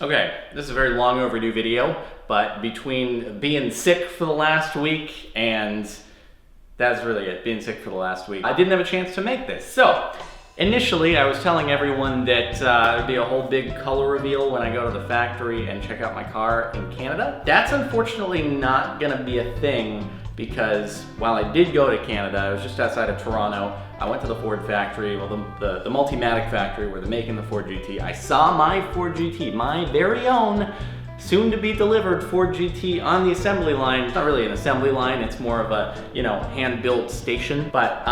Okay, this is a very long overdue video, but between being sick for the last week and that's really it, being sick for the last week, I didn't have a chance to make this. So, initially I was telling everyone that there'd be a whole big color reveal when I go to the factory and check out my car in Canada. That's unfortunately not gonna be a thing because while I did go to Canada, I was just outside of Toronto. I went to the Ford factory, well the Multimatic factory where they're making the Ford GT. I saw my Ford GT, my very own, soon to be delivered Ford GT on the assembly line. It's not really an assembly line, it's more of a, hand-built station, but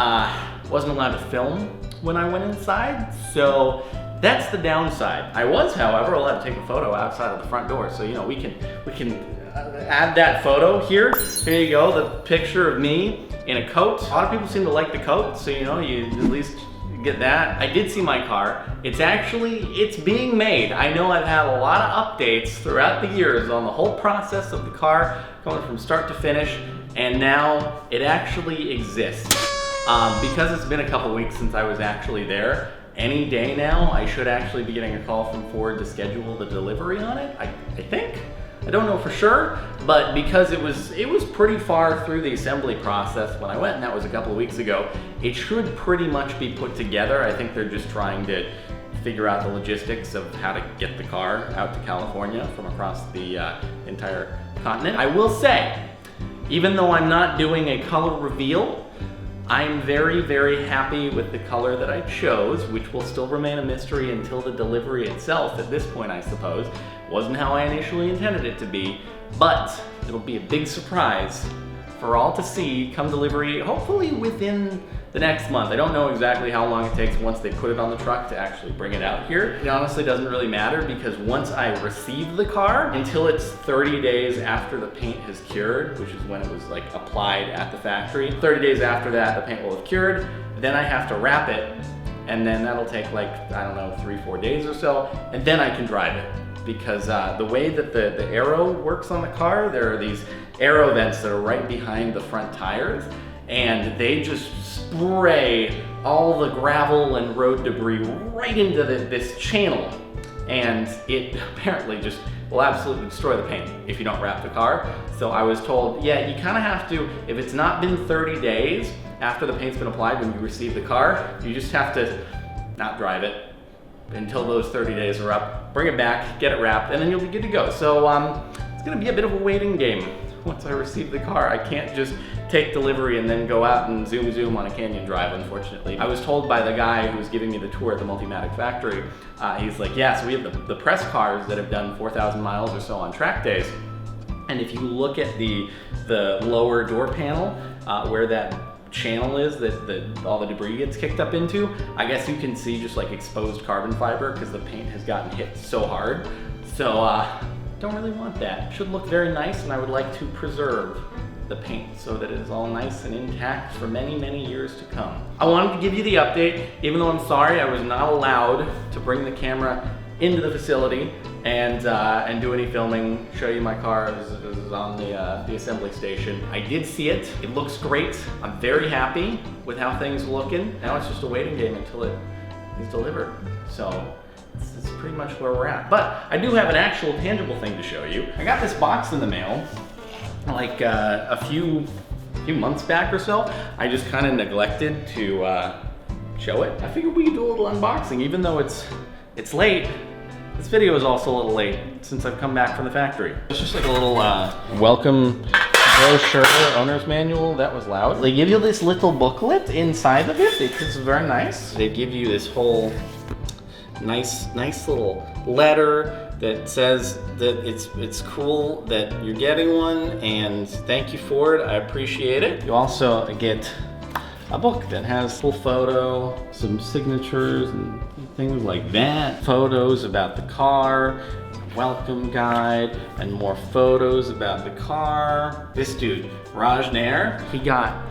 wasn't allowed to film when I went inside, so that's the downside. I was, however, allowed to take a photo outside of the front door, so we can add that photo here. Here you go, the picture of me in a coat. A lot of people seem to like the coat, so you at least get that. I did see my car. It's being made. I know I've had a lot of updates throughout the years on the whole process of the car, going from start to finish, and now it actually exists. Because it's been a couple weeks since I was actually there, any day now I should actually be getting a call from Ford to schedule the delivery on it, I think. I don't know for sure, but because it was pretty far through the assembly process when I went, and that was a couple of weeks ago, it should pretty much be put together. I think they're just trying to figure out the logistics of how to get the car out to California from across the entire continent. I will say, even though I'm not doing a color reveal, I'm very, very happy with the color that I chose, which will still remain a mystery until the delivery itself at this point, I suppose. Wasn't how I initially intended it to be, but it'll be a big surprise for all to see come delivery, hopefully within the next month. I don't know exactly how long it takes once they put it on the truck to actually bring it out here. It honestly doesn't really matter because once I receive the car, until it's 30 days after the paint has cured, which is when it was applied at the factory, 30 days after that the paint will have cured, then I have to wrap it, and then that'll take 3-4 days or so, and then I can drive it. Because the way that the aero works on the car, there are these aero vents that are right behind the front tires, and they just spray all the gravel and road debris right into this channel, and it apparently just will absolutely destroy the paint if you don't wrap the car. So I was told, yeah, you kind of have to, if it's not been 30 days after the paint's been applied when you receive the car, you just have to not drive it until those 30 days are up, bring it back, get it wrapped, and then you'll be good to go. So it's gonna be a bit of a waiting game once I receive the car. I can't just take delivery and then go out and zoom on a canyon drive, unfortunately. I was told by the guy who was giving me the tour at the Multimatic factory, he's like, yeah, so we have the press cars that have done 4,000 miles or so on track days. And if you look at the lower door panel, where that channel is that all the debris gets kicked up into, I guess you can see just exposed carbon fiber because the paint has gotten hit so hard. So don't really want that. It should look very nice, and I would like to preserve the paint so that it is all nice and intact for many, many years to come. I wanted to give you the update, even though I'm sorry I was not allowed to bring the camera into the facility and do any filming, show you my car. It was on the assembly station. I did see it. It looks great. I'm very happy with how things are looking. Now it's just a waiting game until it is delivered. So it's pretty much where we're at. But I do have an actual tangible thing to show you. I got this box in the mail a few months back or so. I just kind of neglected to show it. I figured we could do a little unboxing, even though it's late. This video is also a little late since I've come back from the factory. It's just a little welcome brochure, owner's manual. That was loud. They give you this little booklet inside of it. It's very nice. They give you this whole nice little letter that says that it's cool that you're getting one, and thank you for it. I appreciate it. You also get a book that has a full photo, some signatures and things like that, photos about the car, welcome guide, and more photos about the car. This dude, Raj Nair, he got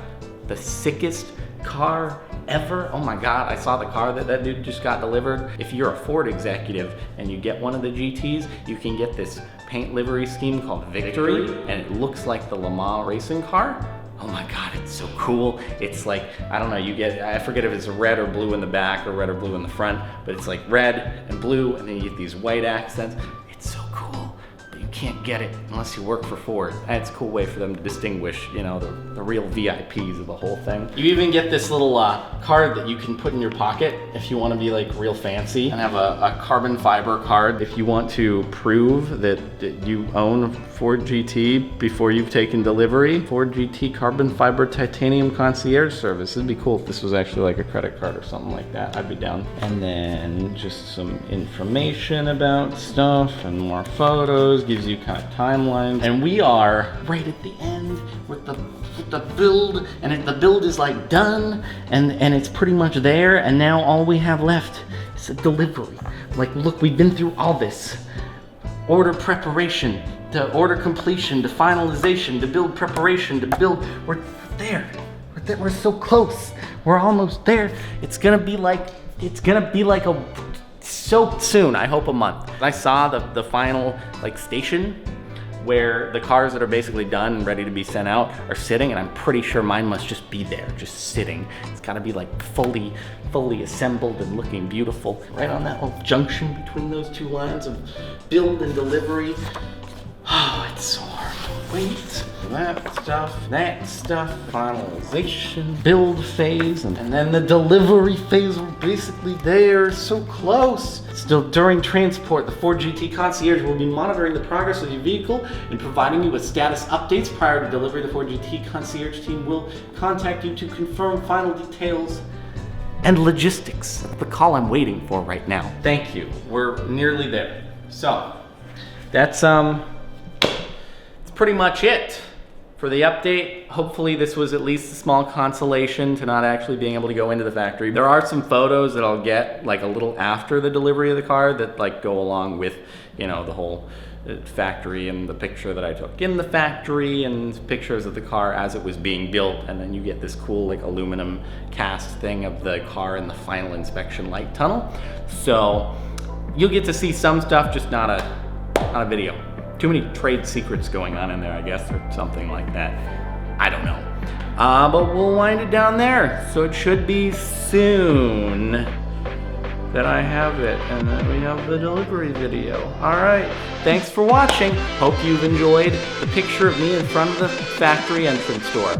the sickest car ever. Oh my God, I saw the car that dude just got delivered. If you're a Ford executive and you get one of the GTs, you can get this paint livery scheme called Victory, and it looks like the Le Mans racing car. Oh my God, it's so cool. It's I don't know, I forget if it's red or blue in the back or red or blue in the front, but it's red and blue, and then you get these white accents. It's can't get it unless you work for Ford. And it's a cool way for them to distinguish, you know, the real VIPs of the whole thing. You even get this little card that you can put in your pocket if you want to be like real fancy, and have a carbon fiber card if you want to prove that you own Ford GT before you've taken delivery. Ford GT carbon fiber titanium concierge service. It'd be cool if this was actually like a credit card or something like that. I'd be down. And then just some information about stuff and more photos, gives you kind of timelines. And we are right at the end with the build, and the build is like done, and it's pretty much there, and now all we have left is a delivery. Like, look, we've been through all this. Order preparation, to order completion, to finalization, to build preparation, to build, we're there. We're so close. We're almost there. It's gonna be like so soon, I hope a month. I saw the final like station where the cars that are basically done and ready to be sent out are sitting, and I'm pretty sure mine must just be there, just sitting. It's gotta be like fully assembled and looking beautiful. Right on that little junction between those two lines of build and delivery. Oh, it's so hard to wait. That stuff, finalization, build phase, and then the delivery phase. We're basically there, so close. Still, during transport, the Ford GT Concierge will be monitoring the progress of your vehicle and providing you with status updates prior to delivery. The Ford GT Concierge team will contact you to confirm final details and logistics. That's the call I'm waiting for right now. Thank you. We're nearly there. So, that's pretty much it for the update. Hopefully this was at least a small consolation to not actually being able to go into the factory. There are some photos that I'll get like a little after the delivery of the car that like go along with, you know, the whole factory, and the picture that I took in the factory, and pictures of the car as it was being built. And then you get this cool like aluminum cast thing of the car in the final inspection light tunnel. So you'll get to see some stuff, just not a video. Too many trade secrets going on in there, I guess, or something like that. I don't know. But we'll wind it down there. So it should be soon that I have it, and then we have the delivery video. All right, thanks for watching. Hope you've enjoyed the picture of me in front of the factory entrance door.